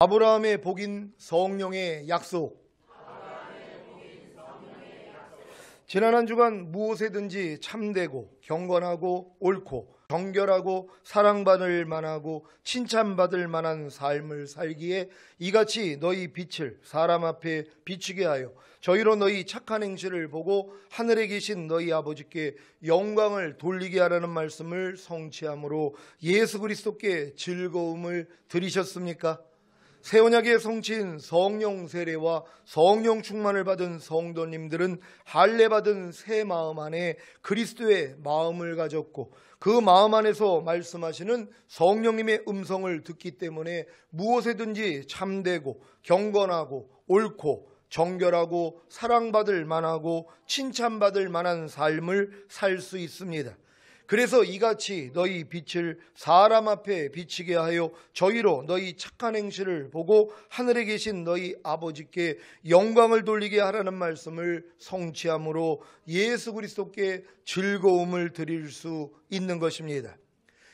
아브라함의 복인 성령의 약속. 지난 한 주간 무엇에든지 참되고 경건하고 옳고 정결하고 사랑받을 만하고 칭찬받을 만한 삶을 살기에 이같이 너희 빛을 사람 앞에 비추게 하여 저희로 너희 착한 행실을 보고 하늘에 계신 너희 아버지께 영광을 돌리게 하라는 말씀을 성취함으로 예수 그리스도께 즐거움을 드리셨습니까? 새 언약의 성취인 성령 세례와 성령 충만을 받은 성도님들은 할례 받은 새 마음 안에 그리스도의 마음을 가졌고 그 마음 안에서 말씀하시는 성령님의 음성을 듣기 때문에 무엇에든지 참되고 경건하고 옳고 정결하고 사랑받을 만하고 칭찬받을 만한 삶을 살 수 있습니다. 그래서 이같이 너희 빛을 사람 앞에 비치게 하여 저희로 너희 착한 행실을 보고 하늘에 계신 너희 아버지께 영광을 돌리게 하라는 말씀을 성취함으로 예수 그리스도께 즐거움을 드릴 수 있는 것입니다.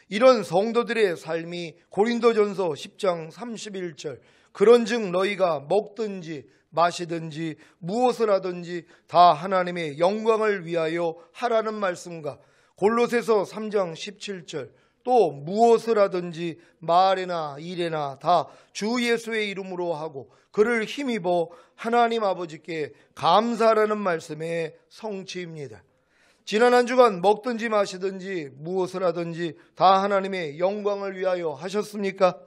이런 성도들의 삶이 고린도전서 10장 31절 그런즉 너희가 먹든지 마시든지 무엇을 하든지 다 하나님의 영광을 위하여 하라는 말씀과 골로새서 3장 17절 또 무엇을 하든지 말이나 일이나 다 주 예수의 이름으로 하고 그를 힘입어 하나님 아버지께 감사하라는 말씀의 성취입니다. 지난 한 주간 먹든지 마시든지 무엇을 하든지 다 하나님의 영광을 위하여 하셨습니까?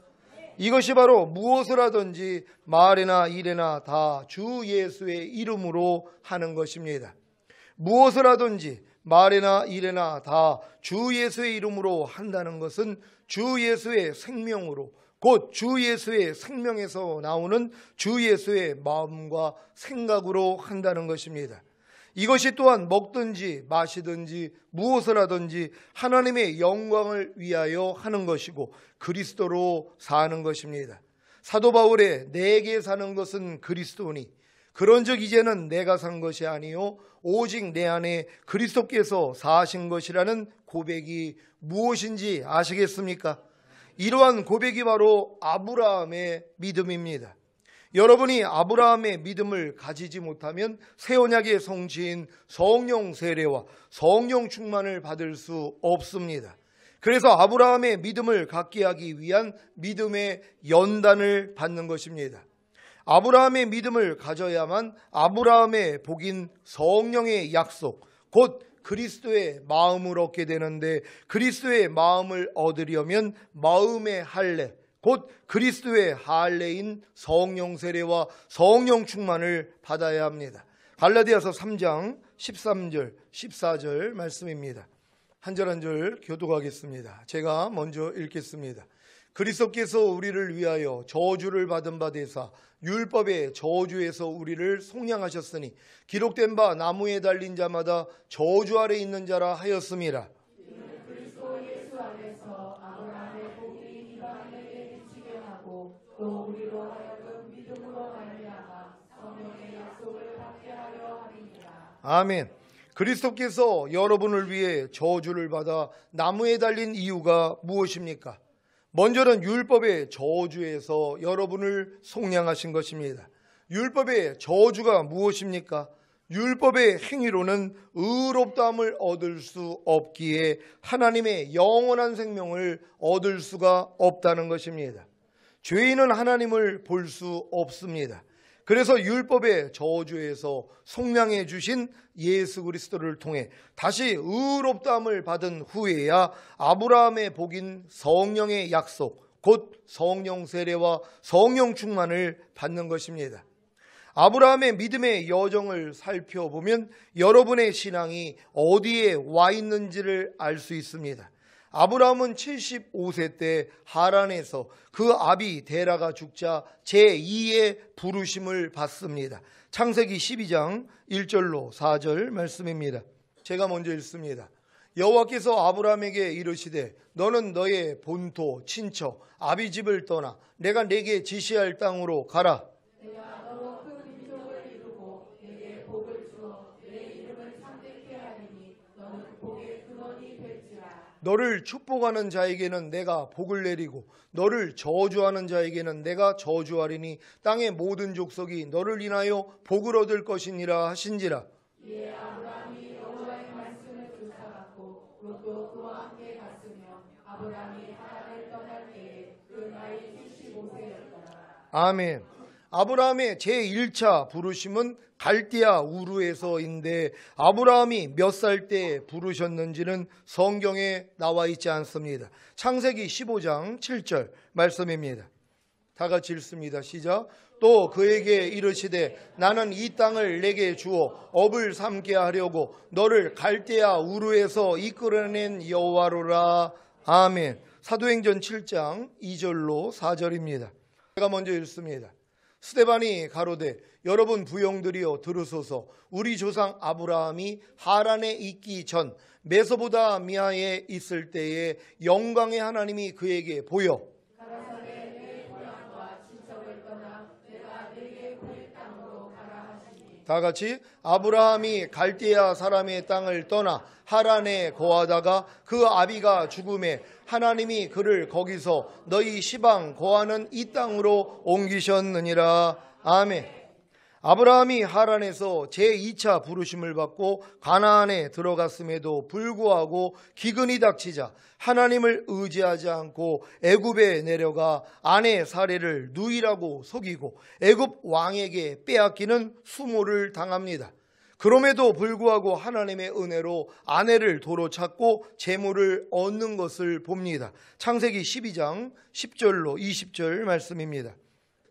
이것이 바로 무엇을 하든지 말이나 일이나 다 주 예수의 이름으로 하는 것입니다. 무엇을 하든지 말이나 일이나 다 주 예수의 이름으로 한다는 것은 주 예수의 생명으로 곧 주 예수의 생명에서 나오는 주 예수의 마음과 생각으로 한다는 것입니다. 이것이 또한 먹든지 마시든지 무엇을 하든지 하나님의 영광을 위하여 하는 것이고 그리스도로 사는 것입니다. 사도 바울의 내게 사는 것은 그리스도니 그런즉 이제는 내가 산 것이 아니요 오직 내 안에 그리스도께서 사신 것이라는 고백이 무엇인지 아시겠습니까? 이러한 고백이 바로 아브라함의 믿음입니다. 여러분이 아브라함의 믿음을 가지지 못하면 새 언약의 성취인 성령 세례와 성령 충만을 받을 수 없습니다. 그래서 아브라함의 믿음을 갖게 하기 위한 믿음의 연단을 받는 것입니다. 아브라함의 믿음을 가져야만 아브라함의 복인 성령의 약속, 곧 그리스도의 마음을 얻게 되는데 그리스도의 마음을 얻으려면 마음의 할례, 곧 그리스도의 할례인 성령 세례와 성령 충만을 받아야 합니다. 갈라디아서 3장 13절, 14절 말씀입니다. 한 절 한 절 교독하겠습니다. 제가 먼저 읽겠습니다. 그리스도께서 우리를 위하여 저주를 받은 바 되사 율법의 저주에서 우리를 속량하셨으니 기록된 바 나무에 달린 자마다 저주 아래 있는 자라 하였음이라. 그리스도 예수 안에서 아브라함의 복이 이방인에게 미치게 하고 또 우리로 하여금 믿음으로 말미암아 성령의 약속을 받게 하려 함이니라. 아멘. 그리스도께서 여러분을 위해 저주를 받아 나무에 달린 이유가 무엇입니까? 먼저는 율법의 저주에서 여러분을 속량하신 것입니다. 율법의 저주가 무엇입니까? 율법의 행위로는 의롭다함을 얻을 수 없기에 하나님의 영원한 생명을 얻을 수가 없다는 것입니다. 죄인은 하나님을 볼 수 없습니다. 그래서 율법의 저주에서 속량해 주신 예수 그리스도를 통해 다시 의롭다함을 받은 후에야 아브라함의 복인 성령의 약속, 곧 성령 세례와 성령 충만을 받는 것입니다. 아브라함의 믿음의 여정을 살펴보면 여러분의 신앙이 어디에 와 있는지를 알 수 있습니다. 아브라함은 75세 때 하란에서 그 아비 데라가 죽자 제2의 부르심을 받습니다. 창세기 12장 1절로 4절 말씀입니다. 제가 먼저 읽습니다. 여호와께서 아브라함에게 이르시되 너는 너의 본토 친척 아비 집을 떠나 내가 내게 지시할 땅으로 가라. 내가 너로 큰 민족을 이루고 내게 복을 주어 내 이름을 창대케 하리니 너는 복의 근원이 될지라. 너를 축복하는 자에게는 내가 복을 내리고 너를 저주하는 자에게는 내가 저주하리니 땅의 모든 족속이 너를 인하여 복을 얻을 것이니라 하신지라. 이에 아브라함이 여호와의 말씀을 조사받고 롯도 그와 함께 갔으며 아브라함이 하란을 떠날 때에 그 나이 75세였더라. 아멘. 아브라함의 제1차 부르심은 갈대아 우르에서인데 아브라함이 몇 살 때 부르셨는지는 성경에 나와 있지 않습니다. 창세기 15장 7절 말씀입니다. 다 같이 읽습니다. 시작. 또 그에게 이르시되 나는 이 땅을 내게 주어 업을 삼게 하려고 너를 갈대아 우르에서 이끌어낸 여호와로라. 아멘. 사도행전 7장 2절로 4절입니다. 제가 먼저 읽습니다. 스데반이 가로되 여러분 부용들이여 들으소서. 우리 조상 아브라함이 하란에 있기 전 메소포다미아에 있을 때에 영광의 하나님이 그에게 보여 가라사대 내 고향과 친척을 떠나 내가 내게 보일 땅으로 가라 하시니 다 같이 아브라함이 갈대아 사람의 땅을 떠나 하란에 거하다가 그 아비가 죽음에 하나님이 그를 거기서 너희 시방 거하는 이 땅으로 옮기셨느니라. 아멘. 아브라함이 하란에서 제2차 부르심을 받고 가나안에 들어갔음에도 불구하고 기근이 닥치자 하나님을 의지하지 않고 애굽에 내려가 아내 사례를 누이라고 속이고 애굽 왕에게 빼앗기는 수모를 당합니다. 그럼에도 불구하고 하나님의 은혜로 아내를 도로 찾고 재물을 얻는 것을 봅니다. 창세기 12장 10절로 20절 말씀입니다.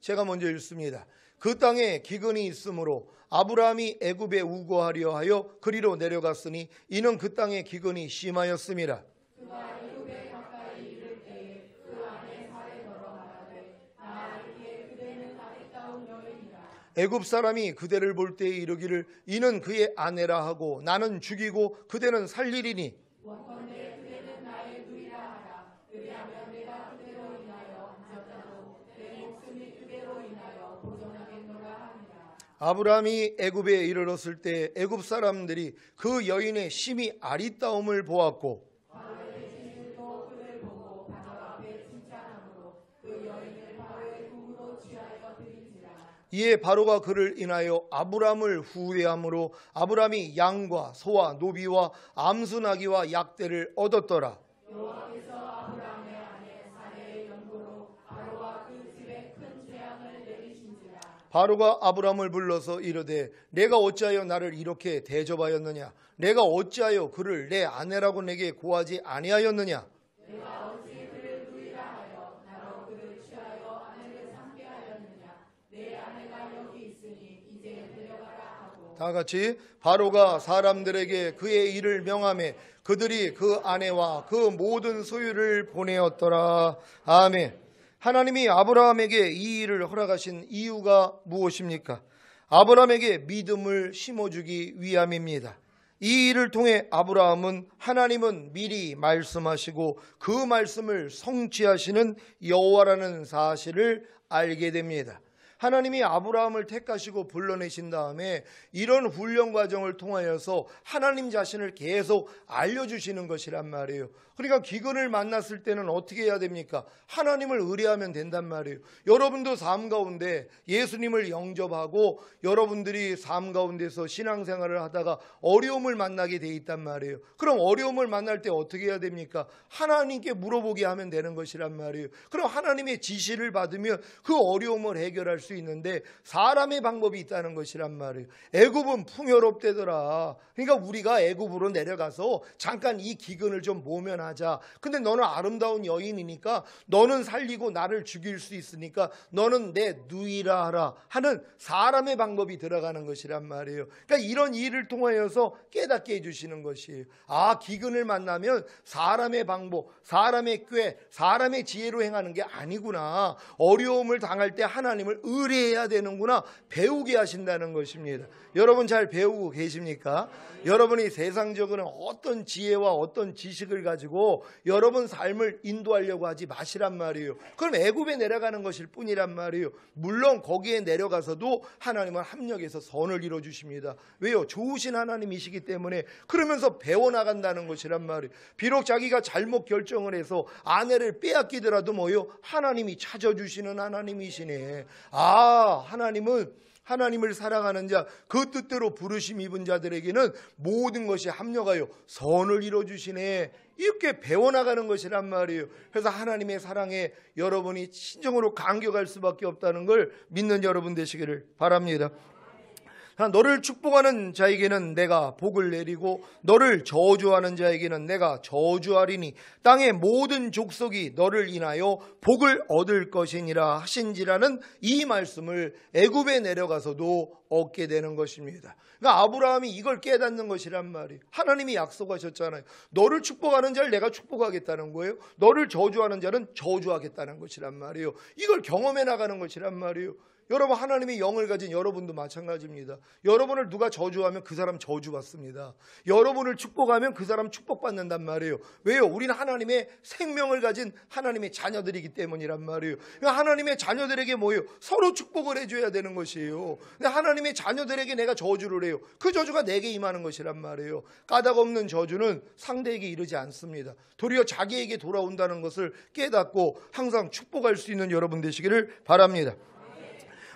제가 먼저 읽습니다. 그 땅에 기근이 있으므로 아브라함이 애굽에 우거하려 하여 그리로 내려갔으니 이는 그 땅에 기근이 심하였음이라. 그가 애굽에 가까이 이를 때에 그 아내 사례 더러 말하되 나 알기에 그대는 아리따운 여인이라. 애굽 사람이 그대를 볼 때에 이르기를 이는 그의 아내라 하고 나는 죽이고 그대는 살리리니 원컨대 그대는 나의 누이라 하라. 그리하면 내가 그대로 인하여 앉았다도 내 목숨이 그대로 인하여 보존하겠노라 하니라. 아브라함이 애굽에 이르렀을 때 애굽 사람들이 그 여인의 심히 아리따움을 보았고 바로의 진실도 그를 보고 바로 앞에 칭찬함으로 그 여인을 바로의 궁으로 취하여 드린지라. 이에 바로가 그를 인하여 아브람을 후회함으로 아브람이 양과 소와 노비와 암수나기와 약대를 얻었더라. 여호와께서 아브라함의 아내 사레의 연고로 바로와 그 집에 큰 재앙을 내리신지라. 바로가 아브람을 불러서 이르되 내가 어찌하여 나를 이렇게 대접하였느냐? 내가 어찌하여 그를 내 아내라고 내게 고하지 아니하였느냐? 내가 어찌 그를 누이라 하여 나로 그를 취하여 아내를 삼게 하였느냐? 내 아내가 여기 있으니 이제 데려가라 하고 다 같이 바로가 사람들에게 그의 일을 명하며 그들이 그 아내와 그 모든 소유를 보내었더라. 아멘. 하나님이 아브라함에게 이 일을 허락하신 이유가 무엇입니까? 아브라함에게 믿음을 심어주기 위함입니다. 이 일을 통해 아브라함은 하나님은 미리 말씀하시고 그 말씀을 성취하시는 여호와라는 사실을 알게 됩니다. 하나님이 아브라함을 택하시고 불러내신 다음에 이런 훈련 과정을 통하여서 하나님 자신을 계속 알려주시는 것이란 말이에요. 그러니까 기근을 만났을 때는 어떻게 해야 됩니까? 하나님을 의뢰하면 된단 말이에요. 여러분도 삶 가운데 예수님을 영접하고 여러분들이 삶 가운데서 신앙생활을 하다가 어려움을 만나게 돼 있단 말이에요. 그럼 어려움을 만날 때 어떻게 해야 됩니까? 하나님께 물어보게 하면 되는 것이란 말이에요. 그럼 하나님의 지시를 받으면 그 어려움을 해결할 수 있는데 사람의 방법이 있다는 것이란 말이에요. 애굽은 풍요롭대더라. 그러니까 우리가 애굽으로 내려가서 잠깐 이 기근을 좀 모면하자. 근데 너는 아름다운 여인이니까 너는 살리고 나를 죽일 수 있으니까 너는 내 누이라 하라 하는 사람의 방법이 들어가는 것이란 말이에요. 그러니까 이런 일을 통하여서 깨닫게 해주시는 것이에요. 아, 기근을 만나면 사람의 방법, 사람의 꾀, 사람의 지혜로 행하는 게 아니구나. 어려움을 당할 때 하나님을 의뢰해야 되는구나 배우게 하신다는 것입니다. 여러분 잘 배우고 계십니까? 여러분이 세상적으로는 어떤 지혜와 어떤 지식을 가지고 여러분 삶을 인도하려고 하지 마시란 말이에요. 그럼 애굽에 내려가는 것일 뿐이란 말이에요. 물론 거기에 내려가서도 하나님은 합력해서 선을 이루어주십니다. 왜요? 좋으신 하나님이시기 때문에. 그러면서 배워나간다는 것이란 말이에요. 비록 자기가 잘못 결정을 해서 아내를 빼앗기더라도 뭐요? 하나님이 찾아주시는 하나님이시네. 하나님을 사랑하는 자, 그 뜻대로 부르심 입은 자들에게는 모든 것이 합력하여 선을 이루어주시네. 이렇게 배워나가는 것이란 말이에요. 그래서 하나님의 사랑에 여러분이 진정으로 감격할 수밖에 없다는 걸 믿는 여러분 되시기를 바랍니다. 너를 축복하는 자에게는 내가 복을 내리고 너를 저주하는 자에게는 내가 저주하리니 땅의 모든 족속이 너를 인하여 복을 얻을 것이니라 하신지라는 이 말씀을 애굽에 내려가서도 얻게 되는 것입니다. 그러니까 아브라함이 이걸 깨닫는 것이란 말이에요. 하나님이 약속하셨잖아요. 너를 축복하는 자를 내가 축복하겠다는 거예요. 너를 저주하는 자는 저주하겠다는 것이란 말이에요. 이걸 경험해 나가는 것이란 말이에요. 여러분, 하나님의 영을 가진 여러분도 마찬가지입니다. 여러분을 누가 저주하면 그 사람 저주받습니다. 여러분을 축복하면 그 사람 축복받는단 말이에요. 왜요? 우리는 하나님의 생명을 가진 하나님의 자녀들이기 때문이란 말이에요. 그러니까 하나님의 자녀들에게 뭐예요? 서로 축복을 해줘야 되는 것이에요. 근데 하나님의 자녀들에게 내가 저주를 해요. 그 저주가 내게 임하는 것이란 말이에요. 까닭 없는 저주는 상대에게 이르지 않습니다. 도리어 자기에게 돌아온다는 것을 깨닫고 항상 축복할 수 있는 여러분 되시기를 바랍니다.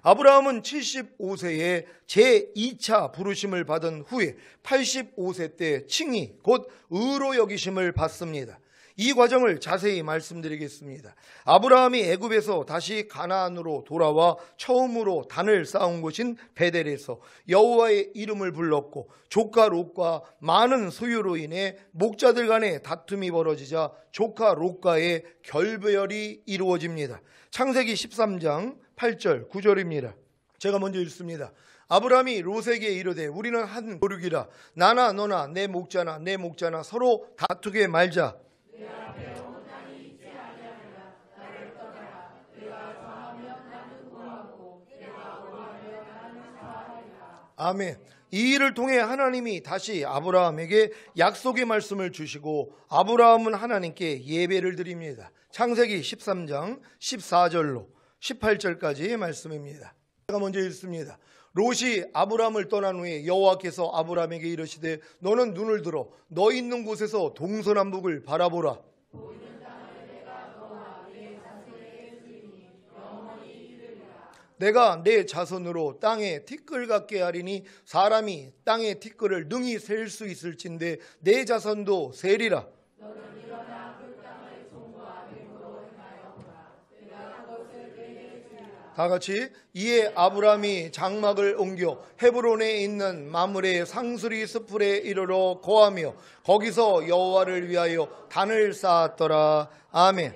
아브라함은 75세에 제2차 부르심을 받은 후에 85세 때 칭의 곧 의로 여기심을 받습니다. 이 과정을 자세히 말씀드리겠습니다. 아브라함이 애굽에서 다시 가나안으로 돌아와 처음으로 단을 쌓은 곳인 베델에서 여호와의 이름을 불렀고 조카 롯과 많은 소유로 인해 목자들 간에 다툼이 벌어지자 조카 롯과의 결별이 이루어집니다. 창세기 13장 8절 9절입니다. 제가 먼저 읽습니다. 아브라함이 롯에게 이르되 우리는 한 고륙이라 나나 너나 내 목자나 내 목자나 서로 다투게 말자. 내 앞에 온 땅이 있지 아니하리라. 나를 떠나라. 내가 정하면 나는 구하고 내가 오하면 나는 사하리라. 아멘. 이 일을 통해 하나님이 다시 아브라함에게 약속의 말씀을 주시고 아브라함은 하나님께 예배를 드립니다. 창세기 13장 14절로 18절까지의 말씀입니다. 제가 먼저 읽습니다. 롯이 아브라함을 떠난 후에 여호와께서 아브라함에게 이르시되 너는 눈을 들어 너 있는 곳에서 동서남북을 바라보라. 보이는 땅을 내가 너와 네 자손에게 주리니 영원히 이르리라. 내가 내 자손으로 땅에 티끌 같게 하리니 사람이 땅의 티끌을 능히 셀 수 있을진데 내 자손도 세리라. 너는 일어나 그 땅을 종과 뱀으로 행하여라. 내가 그것을 내게 주리라. 다 같이 이에 아브라함이 장막을 옮겨 헤브론에 있는 마므레 상수리 스풀에 이르러 거하며 거기서 여호와를 위하여 단을 쌓았더라. 아멘.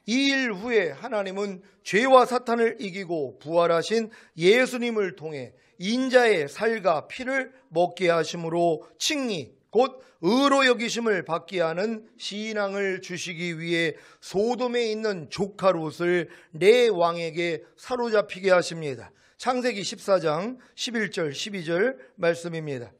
이 일 후에 하나님은 죄와 사탄을 이기고 부활하신 예수님을 통해 인자의 살과 피를 먹게 하심으로 칭의 곧 의로 여기심을 받게 하는 신앙을 주시기 위해 소돔에 있는 조카 롯을 내 왕에게 사로잡히게 하십니다. 창세기 14장 11절 12절 말씀입니다.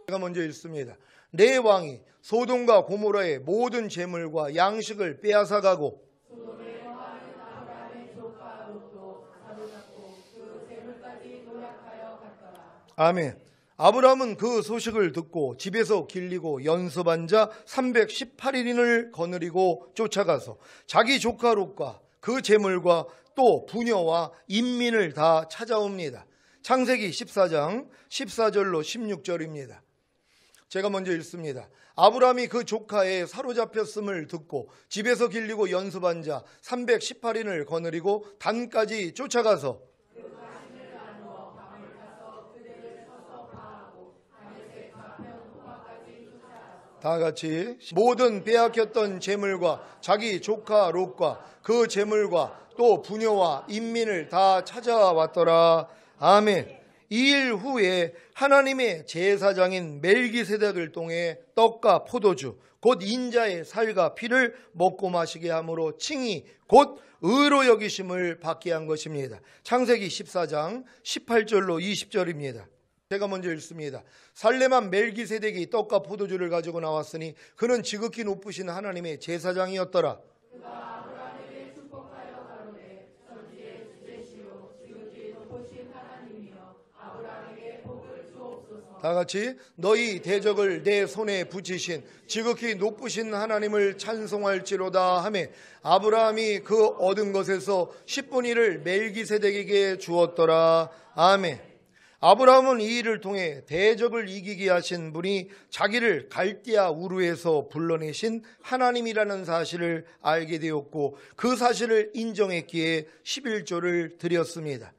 제가 먼저 읽습니다. 내 왕이 소돔과 고모라의 모든 재물과 양식을 빼앗아가고 소돔의 왕은 아브라함의 조카 롯도 사로잡고 그 재물까지 노략하여 갔더라. 아멘. 아브라함은 그 소식을 듣고 집에서 길리고 연습한 자 318인을 거느리고 쫓아가서 자기 조카 롯과 그 재물과 또 부녀와 인민을 다 찾아옵니다. 창세기 14장 14절로 16절입니다. 제가 먼저 읽습니다. 아브라함이 그 조카의 사로잡혔음을 듣고 집에서 길리고 연습한 자 318인을 거느리고 단까지 쫓아가서 다 같이 모든 빼앗겼던 재물과 자기 조카 롯과 그 재물과 또 부녀와 인민을 다 찾아왔더라. 아멘. 이 일 후에 하나님의 제사장인 멜기세덱을 통해 떡과 포도주 곧 인자의 살과 피를 먹고 마시게 함으로 칭의 곧 의로 여기심을 받게 한 것입니다. 창세기 14장 18절로 20절입니다. 제가 먼저 읽습니다. 살레만 멜기세덱이 떡과 포도주를 가지고 나왔으니 그는 지극히 높으신 하나님의 제사장이었더라. 그가 아브라함에게 축복하여 가로되 천지의 주제시요 지극히 높으신 하나님이여 아브라함에게 복을 주옵소서. 다 같이 너희 대적을 내 손에 붙이신 지극히 높으신 하나님을 찬송할지로다 하매 아브라함이 그 얻은 것에서 10분의 1을 멜기세덱에게 주었더라. 아멘. 아브라함은 이 일을 통해 대적을 이기게 하신 분이 자기를 갈대아 우르에서 불러내신 하나님이라는 사실을 알게 되었고 그 사실을 인정했기에 11조를 드렸습니다.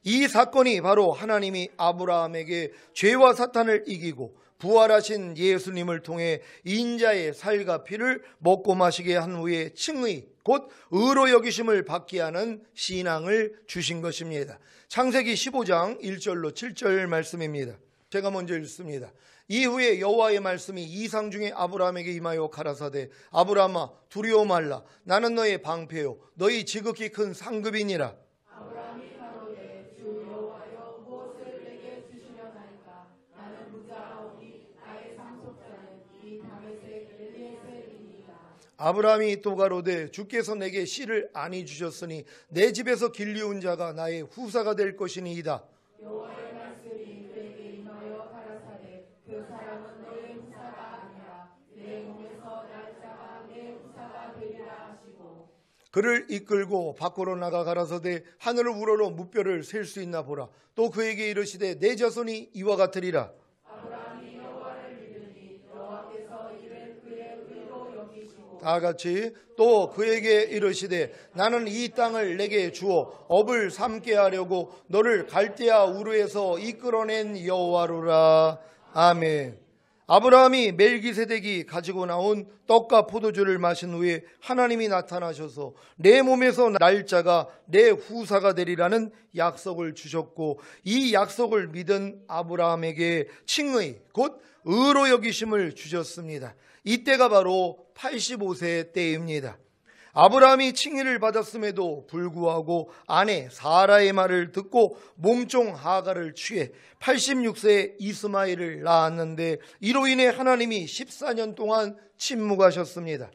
이 사건이 바로 하나님이 아브라함에게 죄와 사탄을 이기고 부활하신 예수님을 통해 인자의 살과 피를 먹고 마시게 한 후에 칭의 곧 의로 여기심을 받게 하는 신앙을 주신 것입니다. 창세기 15장 1절로 7절 말씀입니다. 제가 먼저 읽습니다. 이후에 여호와의 말씀이 이상 중에 아브라함에게 임하여 가라사대 아브라함아 두려워 말라 나는 너의 방패요 너희 지극히 큰 상급이니라. 아브라함이 가로되 주 여호와여 무엇을 내게 주시려나이까 나는 무자하오니 나의 상속자는 이 다메섹 엘리에셀이니이다. 아브라함이 또 가로되 주께서 내게 씨를 아니 주셨으니 내 집에서 길리운 자가 나의 후사가 될 것이니이다. 여호와의 말씀이 그에게 임하여 가라사대 그 사람은 너의 후사가 아니라 내 몸에서 날 자가 내 후사가 되리라 하시고 그를 이끌고 밖으로 나가 가라사대 하늘을 우러러 무뼈를 셀 수 있나 보라. 또 그에게 이르시되 내 자손이 이와 같으리라. 아브라함이 여호와를 믿으니 여호와께서 이를 그의 의로 여기시고 다 같이 또 그에게 이르시되 나는 이 땅을 내게 주어 업을 삼게 하려고 너를 갈대아 우르에서 이끌어낸 여호와로라. 아멘. 아브라함이 멜기세덱이 가지고 나온 떡과 포도주를 마신 후에 하나님이 나타나셔서 내 몸에서 날짜가 내 후사가 되리라는 약속을 주셨고 이 약속을 믿은 아브라함에게 칭의 곧 의로 여기심을 주셨습니다. 이때가 바로 85세 때입니다. 아브라함이 칭의를 받았음에도 불구하고 아내 사라의 말을 듣고 몸종 하갈을 취해 86세에 이스마엘을 낳았는데 이로 인해 하나님이 14년 동안 침묵하셨습니다.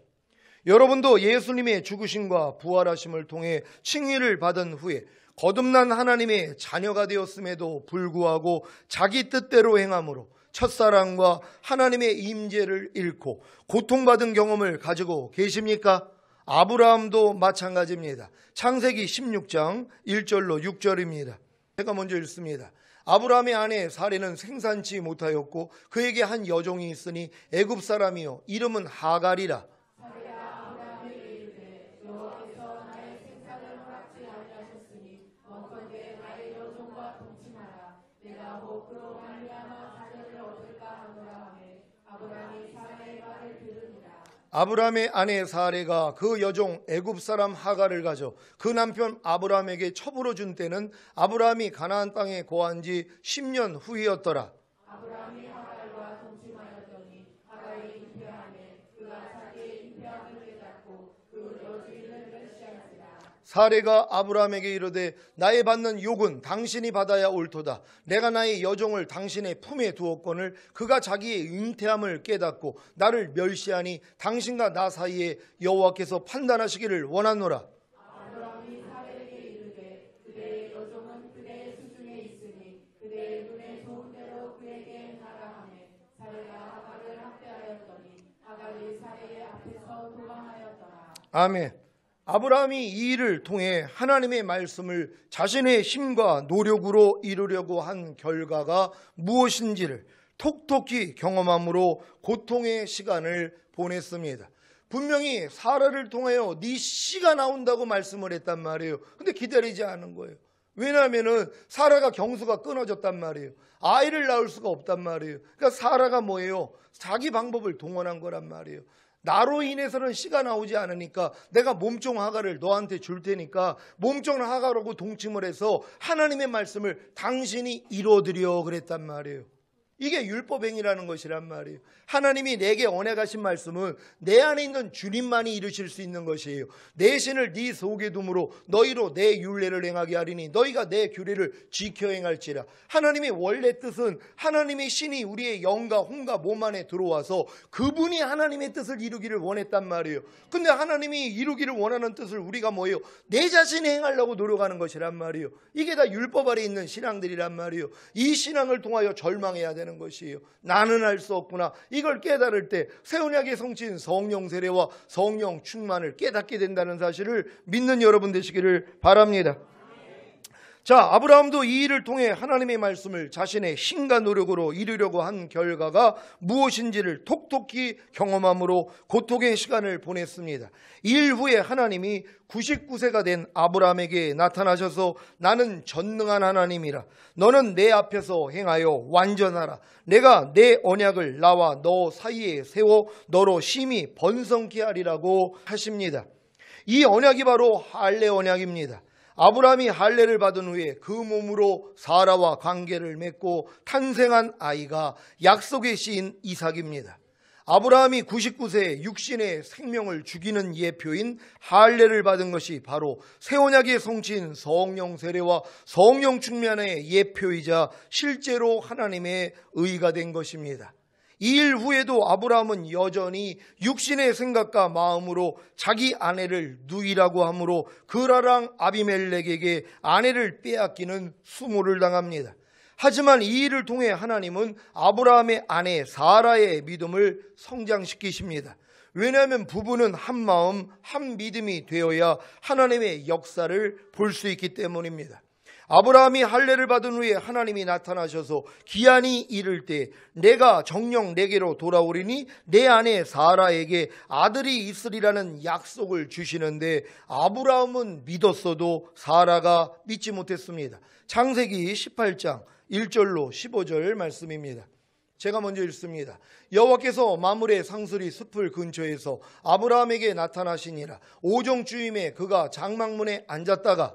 여러분도 예수님의 죽으심과 부활하심을 통해 칭의를 받은 후에 거듭난 하나님의 자녀가 되었음에도 불구하고 자기 뜻대로 행함으로 첫사랑과 하나님의 임재를 잃고 고통받은 경험을 가지고 계십니까? 아브라함도 마찬가지입니다. 창세기 16장 1절로 6절입니다. 제가 먼저 읽습니다. 아브라함의 아내 사레는 생산치 못하였고 그에게 한 여종이 있으니 애굽 사람이요 이름은 하갈이라. 사레가 아브라함에게 이르되 여호와께서 나의 생산을 허락지 아니하셨으니 원컨대 나의 여종과 동침하라. 내가 혹 그로 말미암아 자녀를 얻을까 하노라 하매 아브라함이 사레의 말을 들으니라. 아브라함의 아내 사레가 그 여종 애굽 사람 하갈을 가져 그 남편 아브라함에게 첩으로 준 때는 아브라함이 가나안 땅에 거한 지 10년 후이었더라. 아브라함이 하갈과 동침하였더니 하갈이 잉태하매 그가 자기의 잉태함을 깨닫고 그 여주인을 멸시한지라. 사레가 아브라함에게 이르되 나의 받는 욕은 당신이 받아야 옳도다. 내가 나의 여종을 당신의 품에 두었거늘 그가 자기의 잉태함을 깨닫고 나를 멸시하니 당신과 나 사이에 여호와께서 판단하시기를 원하노라. 아브라함이 사레에게 이르되 그대의 여종은 그대의 수중에 있으니 그대의 눈에 좋은 대로 그에게 행하라 하매 사레가 하갈을 학대하였더니 하갈이 사레의 앞에서 도망하였더라. 아멘. 아브라함이 이 일을 통해 하나님의 말씀을 자신의 힘과 노력으로 이루려고 한 결과가 무엇인지를 톡톡히 경험함으로 고통의 시간을 보냈습니다. 분명히 사라를 통하여 네 씨가 나온다고 말씀을 했단 말이에요. 근데 기다리지 않은 거예요. 왜냐하면 사라가 경수가 끊어졌단 말이에요. 아이를 낳을 수가 없단 말이에요. 그러니까 사라가 뭐예요? 자기 방법을 동원한 거란 말이에요. 나로 인해서는 씨가 나오지 않으니까 내가 몸종 하가를 너한테 줄 테니까 몸종 하가라고 동침을 해서 하나님의 말씀을 당신이 이루어드려 그랬단 말이에요. 이게 율법행위라는 것이란 말이에요. 하나님이 내게 언약하신 말씀은 내 안에 있는 주님만이 이루실 수 있는 것이에요. 내 신을 네 속에 둠으로 너희로 내 율례를 행하게 하리니 너희가 내 규례를 지켜 행할지라. 하나님의 원래 뜻은 하나님의 신이 우리의 영과 혼과 몸 안에 들어와서 그분이 하나님의 뜻을 이루기를 원했단 말이에요. 근데 하나님이 이루기를 원하는 뜻을 우리가 뭐예요? 내 자신이 행하려고 노력하는 것이란 말이에요. 이게 다 율법 아래 있는 신앙들이란 말이에요. 이 신앙을 통하여 절망해야 되는 것이에요. 나는 할 수 없구나. 이걸 깨달을 때 새 언약의 성취인 성령 세례와 성령 충만을 깨닫게 된다는 사실을 믿는 여러분 되시기를 바랍니다. 자, 아브라함도 이 일을 통해 하나님의 말씀을 자신의 힘과 노력으로 이루려고 한 결과가 무엇인지를 톡톡히 경험함으로 고통의 시간을 보냈습니다. 이 일 후에 하나님이 99세가 된 아브라함에게 나타나셔서 나는 전능한 하나님이라. 너는 내 앞에서 행하여 완전하라. 내가 내 언약을 나와 너 사이에 세워 너로 심히 번성케 하리라고 하십니다. 이 언약이 바로 할례 언약입니다. 아브라함이 할례를 받은 후에 그 몸으로 사라와 관계를 맺고 탄생한 아이가 약속의 씨인 이삭입니다. 아브라함이 99세에 육신의 생명을 죽이는 예표인 할례를 받은 것이 바로 새 언약의 성취인 성령 세례와 성령 충만의 예표이자 실제로 하나님의 의가 된 것입니다. 이 일 후에도 아브라함은 여전히 육신의 생각과 마음으로 자기 아내를 누이라고 하므로 그라랑 아비멜렉에게 아내를 빼앗기는 수모를 당합니다. 하지만 이 일을 통해 하나님은 아브라함의 아내 사라의 믿음을 성장시키십니다. 왜냐하면 부부는 한 마음 한 믿음이 되어야 하나님의 역사를 볼 수 있기 때문입니다. 아브라함이 할례를 받은 후에 하나님이 나타나셔서 기한이 이를 때 내가 정녕 내게로 돌아오리니 내 아내 사라에게 아들이 있으리라는 약속을 주시는데 아브라함은 믿었어도 사라가 믿지 못했습니다. 창세기 18장 1절로 15절 말씀입니다. 제가 먼저 읽습니다. 여호와께서 마므레 상수리 숲을 근처에서 아브라함에게 나타나시니라. 오종 주임에 그가 장막문에 앉았다가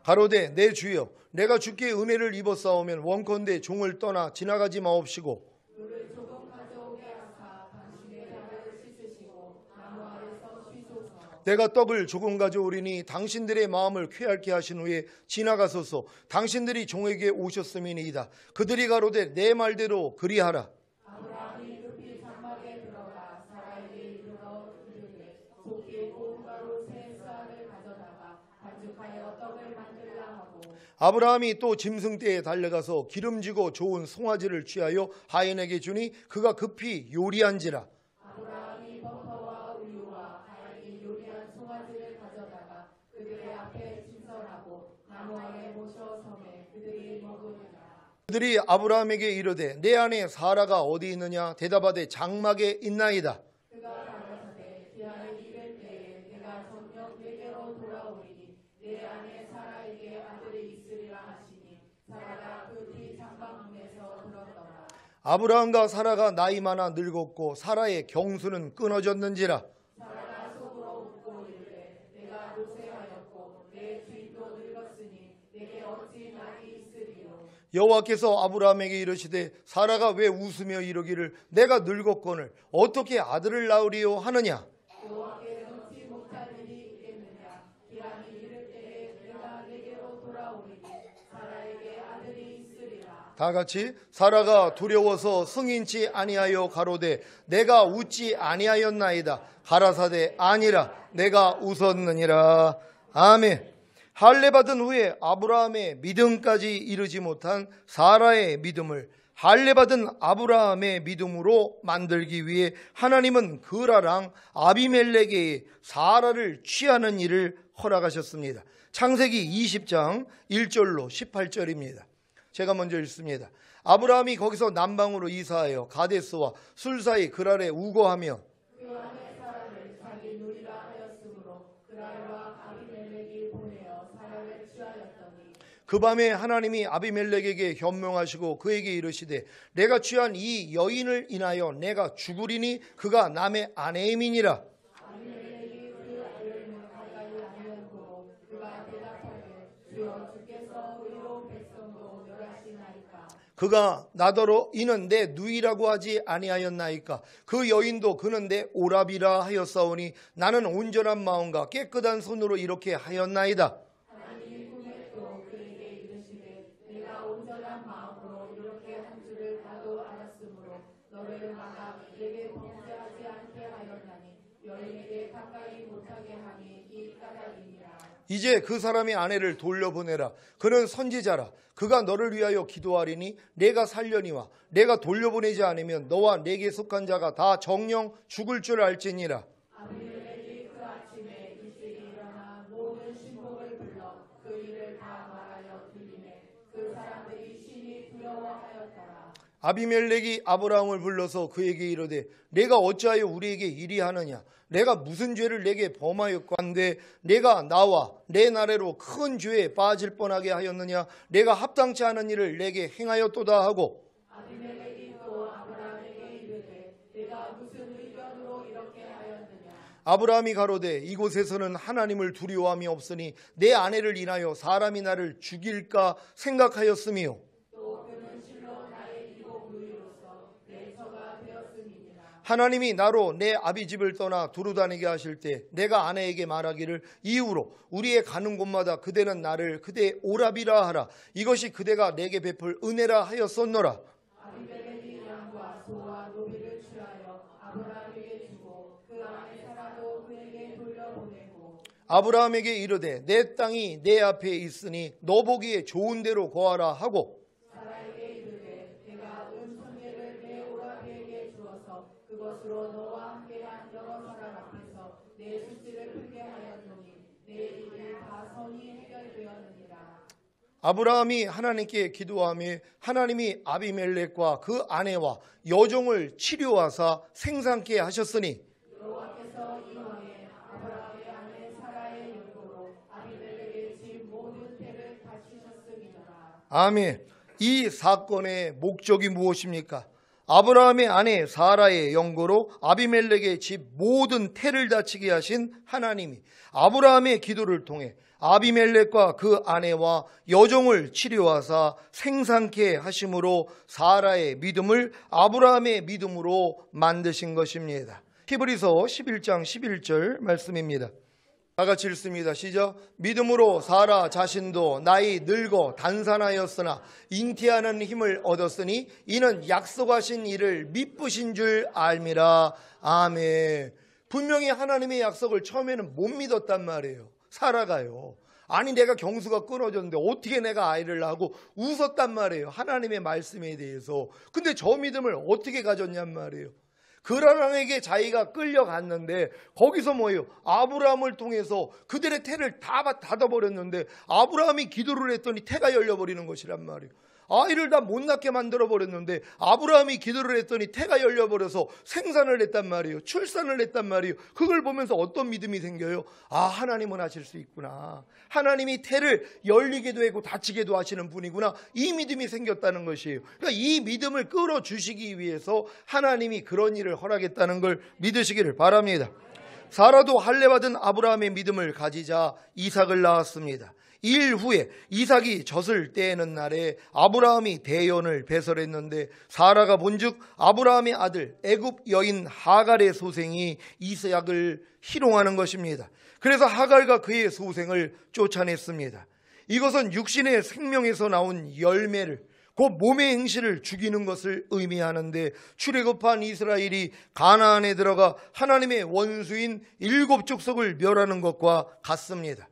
가로되 내 주여 내가 주께 은혜를 입었사오면 원컨대 종을 떠나 지나가지 마옵시고 물을 조금 가져오게 하사 당신의 발을 씻으시고 나무 아래서 쉬소서. 내가 떡을 조금 가져오리니 당신들의 마음을 쾌활케 하신 후에 지나가소서. 당신들이 종에게 오셨음이니이다. 그들이 가로되 내 말대로 그리하라. 아브라함이 급히 장막에 들어가 사라에게 이르러 이르되 속히 고운 가루 세 쌀을 가져다가 반죽하여 떡을 만들라 하고 아브라함이 또 짐승떼에 달려가서 기름지고 좋은 송아지를 취하여 하인에게 주니 그가 급히 요리한지라. 아브라함이 버터와 우유와 하인이 요리한 송아지를 가져다가 그들의 앞에 진설하고 나무 아래 모셔 섬에 그들이 먹으니라. 그들이 아브라함에게 이르되 내 아내 사라가 어디 있느냐? 대답하되 장막에 있나이다. 그가 가라사대 기한을 이를 때에 내가 정녕 내게로 돌아오리니 내 아내 사라에게 아들이 있으리라 하시니 사라가 그 뒤 장막문에서 들었더라. 아브라함과 사라가 나이 많아 늙었고 사라의 경수는 끊어졌는지라. 사라가 속으로 웃고 이르되 내가 노쇠하였고 내 주인도 늙었으니 내게 어찌 낙이 있으리요. 여호와께서 아브라함에게 이르시되 사라가 왜 웃으며 이르기를 내가 늙었거늘 어떻게 아들을 낳으리요 하느냐. 여호와께 넘지 못할 일이 있겠느냐. 기한이 이를 때에 내가 내게로 돌아오리니 사라에게 아들이 있으리라. 다 같이 사라가 두려워서 승인치 아니하여 가로되 내가 웃지 아니하였나이다. 가라사대 아니라 내가 웃었느니라. 아멘. 할례 받은 후에 아브라함의 믿음까지 이르지 못한 사라의 믿음을 할례 받은 아브라함의 믿음으로 만들기 위해 하나님은 그라랑 아비멜렉의 사라를 취하는 일을 허락하셨습니다. 창세기 20장 1절로 18절입니다. 제가 먼저 읽습니다. 아브라함이 거기서 남방으로 이사하여 가데스와 술 사이 그랄에 우거하며 그 아내 사라를 자기 누이라 하였으므로 그랄과 아비멜렉이 보내어 사라를 그 밤에 하나님이 아비멜렉에게 현명하시고 그에게 이르시되 내가 취한 이 여인을 인하여 내가 죽으리니 그가 남의 아내임이니라. 아비멜렉이 그 아들을 가까이 아니었고 그가 대답하되 주여 주께서 의로운 백성도 멸하시나이까. 그가 나더러 이는 내 누이라고 하지 아니하였나이까. 그 여인도 그는 내 오라비라 하였사오니 나는 온전한 마음과 깨끗한 손으로 이렇게 하였나이다. 하나님이 꿈에 또 그에게 이르시되 내가 온전한 마음으로 이렇게 한 줄을 나도 알았으므로 너를 막아 내게 범죄하지 않게 하였나니 여인에게 가까이 못하게 하니 이 까닭이니라. 이제 그 사람의 아내를 돌려보내라. 그는 선지자라. 그가 너를 위하여 기도하리니 내가 살려니와 내가 돌려보내지 않으면 너와 내게 속한 자가 다 정령 죽을 줄 알지니라. 아비멜렉이 그 아침에 일찍 일어나 모든 신복을 불러 그 일을 다 말하여 들리매 그 사람들이 심히 두려워하였더라. 아비멜렉이 아브라함을 불러서 그에게 이르되 내가 어찌하여 우리에게 이리 하느냐. 내가 무슨 죄를 내게 범하였고 한데 내가 나와 내 나라로 큰 죄에 빠질 뻔하게 하였느냐. 내가 합당치 않은 일을 내게 행하였도다 하고 아비멜렉이 또 아브라함에게 이르되 내가 무슨 의견으로 이렇게 하였느냐. 아브라함이 가로되 이곳에서는 하나님을 두려워함이 없으니 내 아내를 인하여 사람이 나를 죽일까 생각하였으며 또 그는 실로 나의 이복 누이로서 내 처가 되었음이니라. 하나님이 나로 내 아비 집을 떠나 두루 다니게 하실 때 내가 아내에게 말하기를 이후로 우리의 가는 곳마다 그대는 나를 그대 오라비라 하라. 이것이 그대가 내게 베풀 은혜라 하였었노라. 아비멜렉이 양과 소와 노비를 취하여 아브라함에게 주고 그 안에 살아도 그에게 돌려보내고 아브라함에게 이르되 내 땅이 내 앞에 있으니 너 보기에 좋은 대로 거하라 하고 사라에게 이르되 내가 은총계를 내 오라비에게 주어서 그것으로 너와 함께한 여러 사람 앞에서 내 수치를 풀게 하였노니 내 일이 다 선히 해결되었느니라. 아브라함이 하나님께 기도하며 하나님이 아비멜렉과 그 아내와 여종을 치료하사 생산케 하셨으니 여호와께서 이후에 아브라함의 아내 사라의 연고로 아비멜렉의 집 모든 태를 다치셨음이더라. 아멘. 이 사건의 목적이 무엇입니까? 아브라함의 아내 사라의 연고로 아비멜렉의 집 모든 태를 다치게 하신 하나님이 아브라함의 기도를 통해 아비멜렉과 그 아내와 여종을 치료하사 생산케 하심으로 사라의 믿음을 아브라함의 믿음으로 만드신 것입니다. 히브리서 11장 11절 말씀입니다. 다 같이 읽습니다. 시작. 믿음으로 사라 자신도 나이 늙어 단산하였으나 잉태하는 힘을 얻었으니 이는 약속하신 이를 미쁘신 줄 알미라. 아멘. 분명히 하나님의 약속을 처음에는 못 믿었단 말이에요. 사라가요. 아니 내가 경수가 끊어졌는데 어떻게 내가 아이를 낳고 웃었단 말이에요. 하나님의 말씀에 대해서. 근데 저 믿음을 어떻게 가졌냔 말이에요. 그라랑에게 자기가 끌려갔는데 거기서 뭐예요? 아브라함을 통해서 그들의 태를 다 닫아버렸는데 아브라함이 기도를 했더니 태가 열려버리는 것이란 말이에요. 아이를 다 못 낳게 만들어버렸는데 아브라함이 기도를 했더니 태가 열려버려서 생산을 했단 말이에요. 출산을 했단 말이에요. 그걸 보면서 어떤 믿음이 생겨요? 아, 하나님은 하실 수 있구나. 하나님이 태를 열리게도 하고 닫히게도 하시는 분이구나. 이 믿음이 생겼다는 것이에요. 그러니까 이 믿음을 끌어주시기 위해서 하나님이 그런 일을 허락했다는 걸 믿으시기를 바랍니다. 사라도 할례받은 아브라함의 믿음을 가지자 이삭을 낳았습니다. 2일 후에 이삭이 젖을 떼는 날에 아브라함이 대연을 배설했는데 사라가 본즉 아브라함의 아들 애굽 여인 하갈의 소생이 이삭을 희롱하는 것입니다. 그래서 하갈과 그의 소생을 쫓아냈습니다. 이것은 육신의 생명에서 나온 열매를 그 몸의 행실을 죽이는 것을 의미하는데 출애굽한 이스라엘이 가나안에 들어가 하나님의 원수인 7족속을 멸하는 것과 같습니다.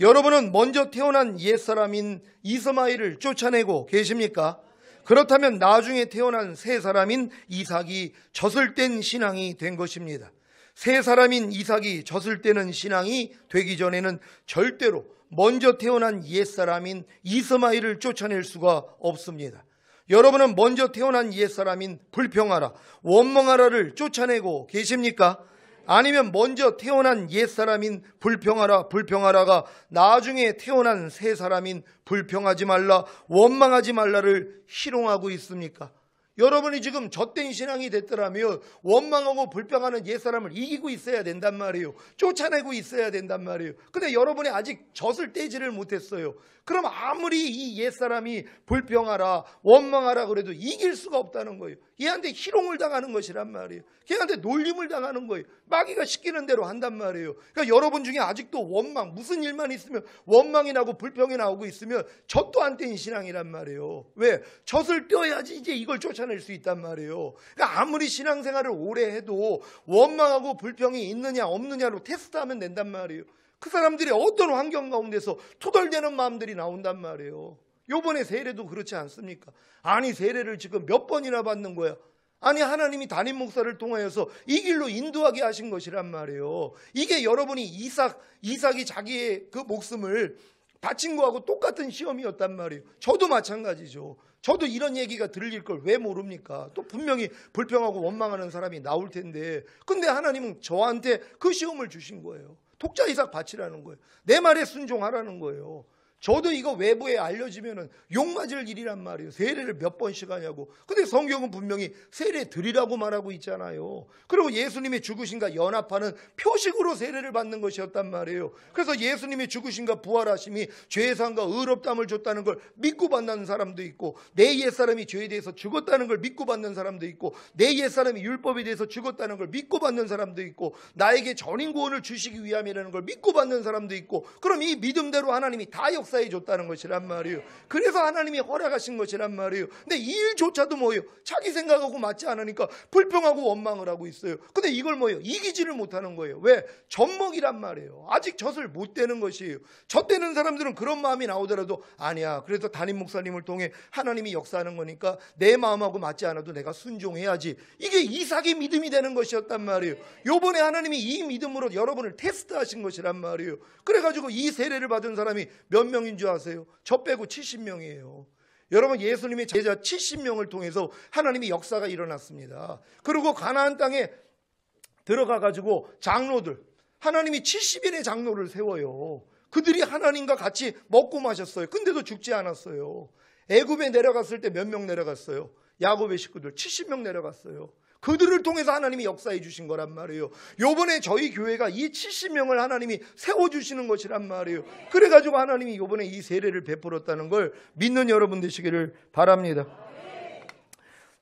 여러분은 먼저 태어난 옛사람인 이스마엘을 쫓아내고 계십니까? 그렇다면 나중에 태어난 새 사람인 이삭이 젖을 뗀 신앙이 된 것입니다. 새 사람인 이삭이 젖을 떼는 신앙이 되기 전에는 절대로 먼저 태어난 옛사람인 이스마엘을 쫓아낼 수가 없습니다. 여러분은 먼저 태어난 옛사람인 불평하라, 원망하라를 쫓아내고 계십니까? 아니면 먼저 태어난 옛사람인 불평하라 불평하라가 나중에 태어난 새 사람인 불평하지 말라 원망하지 말라를 희롱하고 있습니까? 여러분이 지금 젖된 신앙이 됐더라면 원망하고 불평하는 옛사람을 이기고 있어야 된단 말이에요. 쫓아내고 있어야 된단 말이에요. 근데 여러분이 아직 젖을 떼지를 못했어요. 그럼 아무리 이 옛사람이 불평하라 원망하라 그래도 이길 수가 없다는 거예요. 얘한테 희롱을 당하는 것이란 말이에요. 걔한테 놀림을 당하는 거예요. 마귀가 시키는 대로 한단 말이에요. 그러니까 여러분 중에 아직도 원망, 무슨 일만 있으면 원망이 나고 불평이 나오고 있으면 젖도 안 뗀 신앙이란 말이에요. 왜? 젖을 떼어야지 이제 이걸 쫓아낼 수 있단 말이에요. 그러니까 아무리 신앙생활을 오래 해도 원망하고 불평이 있느냐 없느냐로 테스트하면 된단 말이에요. 그 사람들이 어떤 환경 가운데서 투덜대는 마음들이 나온단 말이에요. 요번에 세례도 그렇지 않습니까? 아니 세례를 지금 몇 번이나 받는 거야. 아니 하나님이 담임 목사를 통하여서 이 길로 인도하게 하신 것이란 말이에요. 이게 여러분이 이삭이 자기의 그 목숨을 바친 거하고 똑같은 시험이었단 말이에요. 저도 마찬가지죠. 저도 이런 얘기가 들릴 걸 왜 모릅니까? 또 분명히 불평하고 원망하는 사람이 나올 텐데 근데 하나님은 저한테 그 시험을 주신 거예요. 독자 이삭 바치라는 거예요. 내 말에 순종하라는 거예요. 저도 이거 외부에 알려지면은 욕 맞을 일이란 말이에요. 세례를 몇 번씩 하냐고. 근데 성경은 분명히 세례 드리라고 말하고 있잖아요. 그리고 예수님의 죽으심과 연합하는 표식으로 세례를 받는 것이었단 말이에요. 그래서 예수님의 죽으심과 부활하심이 죄사함과 의롭다함을 줬다는 걸 믿고 받는 사람도 있고, 내 옛사람이 죄에 대해서 죽었다는 걸 믿고 받는 사람도 있고, 내 옛사람이 율법에 대해서 죽었다는 걸 믿고 받는 사람도 있고, 나에게 전인 구원을 주시기 위함이라는 걸 믿고 받는 사람도 있고, 그럼 이 믿음대로 하나님이 다 역사해 줬다는 것이란 말이에요. 그래서 하나님이 허락하신 것이란 말이에요. 근데 이 일조차도 뭐예요? 자기 생각하고 맞지 않으니까 불평하고 원망을 하고 있어요. 근데 이걸 뭐예요? 이기지를 못하는 거예요. 왜? 젖먹이란 말이에요. 아직 젖을 못 떼는 것이에요. 젖 떼는 사람들은 그런 마음이 나오더라도 아니야, 그래도 담임 목사님을 통해 하나님이 역사하는 거니까 내 마음하고 맞지 않아도 내가 순종해야지. 이게 이삭의 믿음이 되는 것이었단 말이에요. 요번에 하나님이 이 믿음으로 여러분을 테스트하신 것이란 말이에요. 그래가지고 이 세례를 받은 사람이 몇 명인 줄 아세요? 저 빼고 70명이에요. 여러분, 예수님의 제자 70명을 통해서 하나님의 역사가 일어났습니다. 그리고 가나안 땅에 들어가가지고 장로들, 하나님이 70인의 장로를 세워요. 그들이 하나님과 같이 먹고 마셨어요. 근데도 죽지 않았어요. 애굽에 내려갔을 때 몇 명 내려갔어요? 야곱의 식구들 70명 내려갔어요. 그들을 통해서 하나님이 역사해 주신 거란 말이에요. 요번에 저희 교회가 이 70명을 하나님이 세워주시는 것이란 말이에요. 그래가지고 하나님이 요번에 이 세례를 베풀었다는 걸 믿는 여러분 되시기를 바랍니다.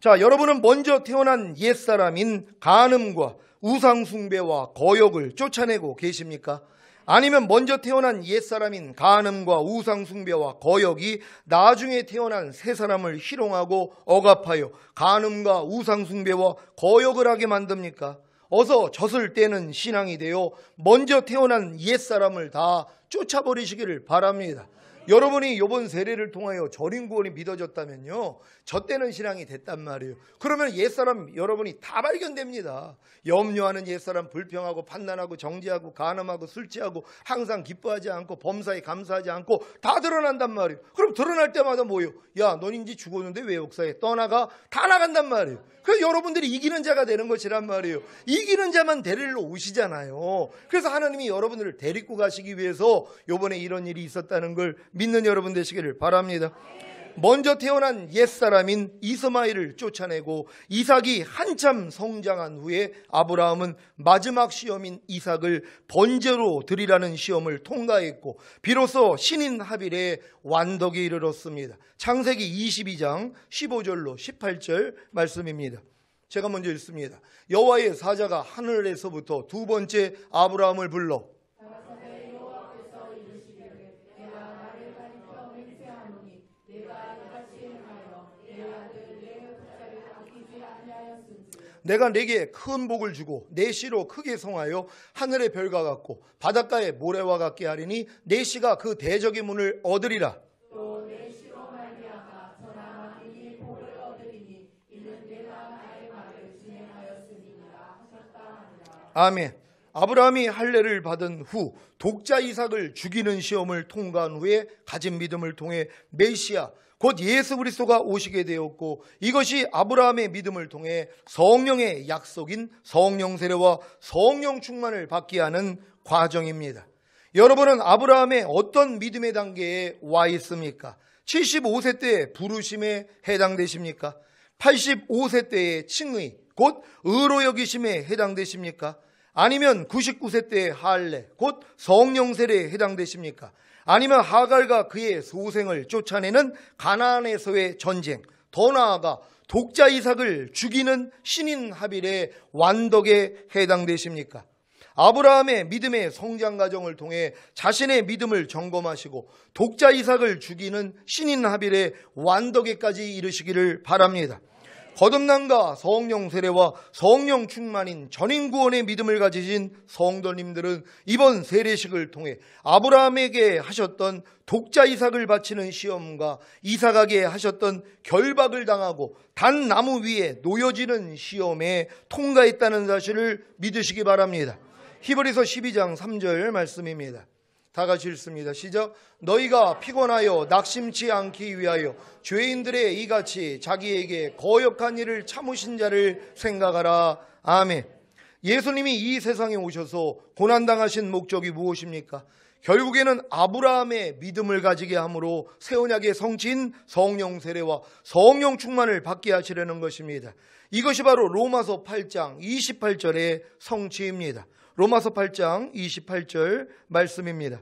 자, 여러분은 먼저 태어난 옛사람인 간음과 우상숭배와 거역을 쫓아내고 계십니까? 아니면 먼저 태어난 옛사람인 간음과 우상숭배와 거역이 나중에 태어난 새 사람을 희롱하고 억압하여 간음과 우상숭배와 거역을 하게 만듭니까? 어서 젖을 떼는 신앙이 되어 먼저 태어난 옛사람을 다 쫓아버리시기를 바랍니다. 여러분이 이번 세례를 통하여 절인 구원이 믿어졌다면요, 젖대는 신앙이 됐단 말이에요. 그러면 옛사람 여러분이 다 발견됩니다. 염려하는 옛사람, 불평하고 판단하고 정죄하고 간음하고 술 취하고 항상 기뻐하지 않고 범사에 감사하지 않고 다 드러난단 말이에요. 그럼 드러날 때마다 뭐예요? 야, 넌 인지 죽었는데 왜 역사에 떠나가? 다 나간단 말이에요. 그래서 여러분들이 이기는 자가 되는 것이란 말이에요. 이기는 자만 데리러 오시잖아요. 그래서 하나님이 여러분들을 데리고 가시기 위해서 요번에 이런 일이 있었다는 걸 믿는 여러분 되시기를 바랍니다. 먼저 태어난 옛사람인 이스마엘을 쫓아내고 이삭이 한참 성장한 후에 아브라함은 마지막 시험인 이삭을 번제로 드리라는 시험을 통과했고 비로소 신인 하빌의 완덕에 이르렀습니다. 창세기 22장 15절로 18절 말씀입니다. 제가 먼저 읽습니다. 여호와의 사자가 하늘에서부터 두 번째 아브라함을 불러 내가 내게 큰 복을 주고 내 씨로 크게 성하여 하늘의 별과 같고 바닷가의 모래와 같게 하리니 내 씨가 그 대적의 문을 얻으리라. 또 내 씨로 말미암아 전하 이미 복을 얻으리니 이는 내가 나의 말을 진행하였으니라 하셨다 하니라. 아멘. 아브라함이 할례를 받은 후 독자 이삭을 죽이는 시험을 통과한 후에 가진 믿음을 통해 메시아 곧 예수 그리스도가 오시게 되었고, 이것이 아브라함의 믿음을 통해 성령의 약속인 성령 세례와 성령 충만을 받게 하는 과정입니다. 여러분은 아브라함의 어떤 믿음의 단계에 와 있습니까? 75세 때의 부르심에 해당되십니까? 85세 때의 칭의 곧 의로 여기심에 해당되십니까? 아니면 99세 때의 할례 곧 성령 세례에 해당되십니까? 아니면 하갈과 그의 소생을 쫓아내는 가나안에서의 전쟁, 더 나아가 독자 이삭을 죽이는 신인 하빌의 완덕에 해당되십니까? 아브라함의 믿음의 성장 과정을 통해 자신의 믿음을 점검하시고 독자 이삭을 죽이는 신인 하빌의 완덕에까지 이르시기를 바랍니다. 거듭남과 성령 세례와 성령 충만인 전인 구원의 믿음을 가지신 성도님들은 이번 세례식을 통해 아브라함에게 하셨던 독자 이삭을 바치는 시험과 이삭에게 하셨던 결박을 당하고 단 나무 위에 놓여지는 시험에 통과했다는 사실을 믿으시기 바랍니다. 히브리서 12장 3절 말씀입니다. 다 같이 읽습니다. 시작. 너희가 피곤하여 낙심치 않기 위하여 죄인들의 이같이 자기에게 거역한 일을 참으신 자를 생각하라. 아멘. 예수님이 이 세상에 오셔서 고난당하신 목적이 무엇입니까? 결국에는 아브라함의 믿음을 가지게 함으로 새 언약의 성취인 성령 세례와 성령 충만을 받게 하시려는 것입니다. 이것이 바로 로마서 8장 28절의 성취입니다. 로마서 8장 28절 말씀입니다.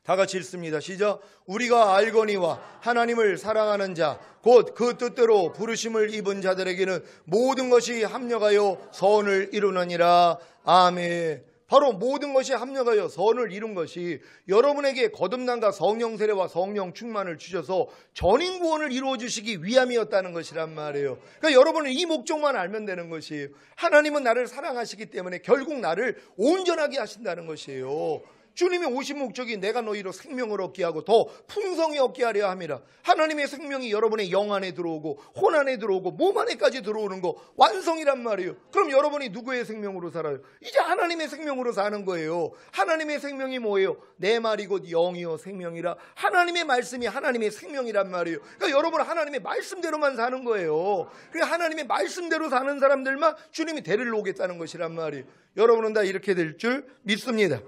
다 같이 읽습니다. 시작. 우리가 알거니와 하나님을 사랑하는 자 곧 그 뜻대로 부르심을 입은 자들에게는 모든 것이 합력하여 선을 이루느니라. 아멘. 바로 모든 것이 합력하여 선을 이룬 것이 여러분에게 거듭남과 성령 세례와 성령 충만을 주셔서 전인 구원을 이루어 주시기 위함이었다는 것이란 말이에요. 그러니까 여러분은 이 목적만 알면 되는 것이에요. 하나님은 나를 사랑하시기 때문에 결국 나를 온전하게 하신다는 것이에요. 주님이 오신 목적이 내가 너희로 생명을 얻게 하고 더 풍성히 얻게 하려 함이라. 하나님의 생명이 여러분의 영 안에 들어오고 혼 안에 들어오고 몸 안에까지 들어오는 거 완성이란 말이에요. 그럼 여러분이 누구의 생명으로 살아요? 이제 하나님의 생명으로 사는 거예요. 하나님의 생명이 뭐예요? 내 말이 곧 영이요 생명이라. 하나님의 말씀이 하나님의 생명이란 말이에요. 그러니까 여러분은 하나님의 말씀대로만 사는 거예요. 그러니까 하나님의 말씀대로 사는 사람들만 주님이 데리러 오겠다는 것이란 말이에요. 여러분은 다 이렇게 될 줄 믿습니다.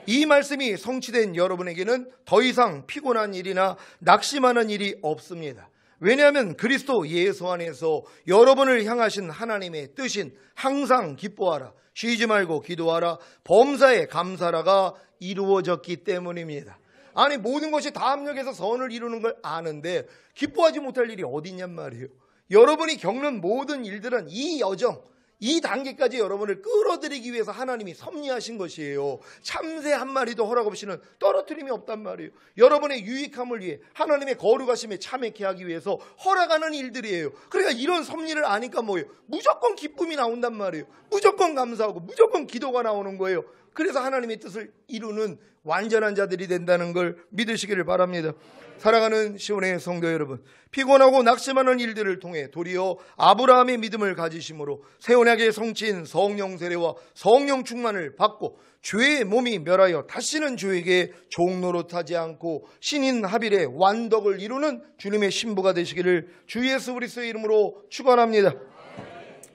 이 말씀이 성취된 여러분에게는 더 이상 피곤한 일이나 낙심하는 일이 없습니다. 왜냐하면 그리스도 예수 안에서 여러분을 향하신 하나님의 뜻인 항상 기뻐하라, 쉬지 말고 기도하라, 범사에 감사라가 이루어졌기 때문입니다. 아니 모든 것이 다 합력해서 선을 이루는 걸 아는데 기뻐하지 못할 일이 어디 있냔 말이에요. 여러분이 겪는 모든 일들은 이 여정, 이 단계까지 여러분을 끌어들이기 위해서 하나님이 섭리하신 것이에요. 참새 한 마리도 허락 없이는 떨어뜨림이 없단 말이에요. 여러분의 유익함을 위해 하나님의 거룩하심에 참여케 하기 위해서 허락하는 일들이에요. 그러니까 이런 섭리를 아니까 뭐예요? 무조건 기쁨이 나온단 말이에요. 무조건 감사하고 무조건 기도가 나오는 거예요. 그래서 하나님의 뜻을 이루는 완전한 자들이 된다는 걸 믿으시기를 바랍니다. 사랑하는 시온의 성도 여러분, 피곤하고 낙심하는 일들을 통해 도리어 아브라함의 믿음을 가지심으로 새 언약의 성취인 성령 세례와 성령 충만을 받고 죄의 몸이 멸하여 다시는 죄에게 종노릇하지 않고 신인 하빌의 완덕을 이루는 주님의 신부가 되시기를 주 예수 그리스도의 이름으로 축원합니다.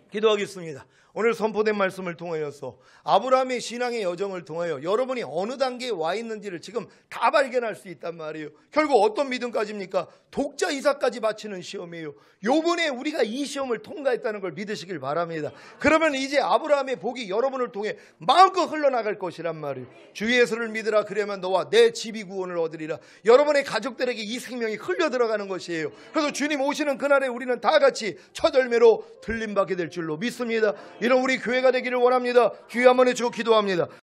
기도하겠습니다. 오늘 선포된 말씀을 통하여서 아브라함의 신앙의 여정을 통하여 여러분이 어느 단계에 와 있는지를 지금 다 발견할 수 있단 말이에요. 결국 어떤 믿음까지입니까? 독자 이삭까지 바치는 시험이에요. 요번에 우리가 이 시험을 통과했다는 걸 믿으시길 바랍니다. 그러면 이제 아브라함의 복이 여러분을 통해 마음껏 흘러나갈 것이란 말이에요. 주 예수를 믿으라, 그러면 너와 내 집이 구원을 얻으리라. 여러분의 가족들에게 이 생명이 흘려 들어가는 것이에요. 그래서 주님 오시는 그날에 우리는 다 같이 첫 열매로 들림받게 될 줄로 믿습니다. 이런 우리 교회가 되기를 원합니다. 주여 한번 해주고 기도합니다.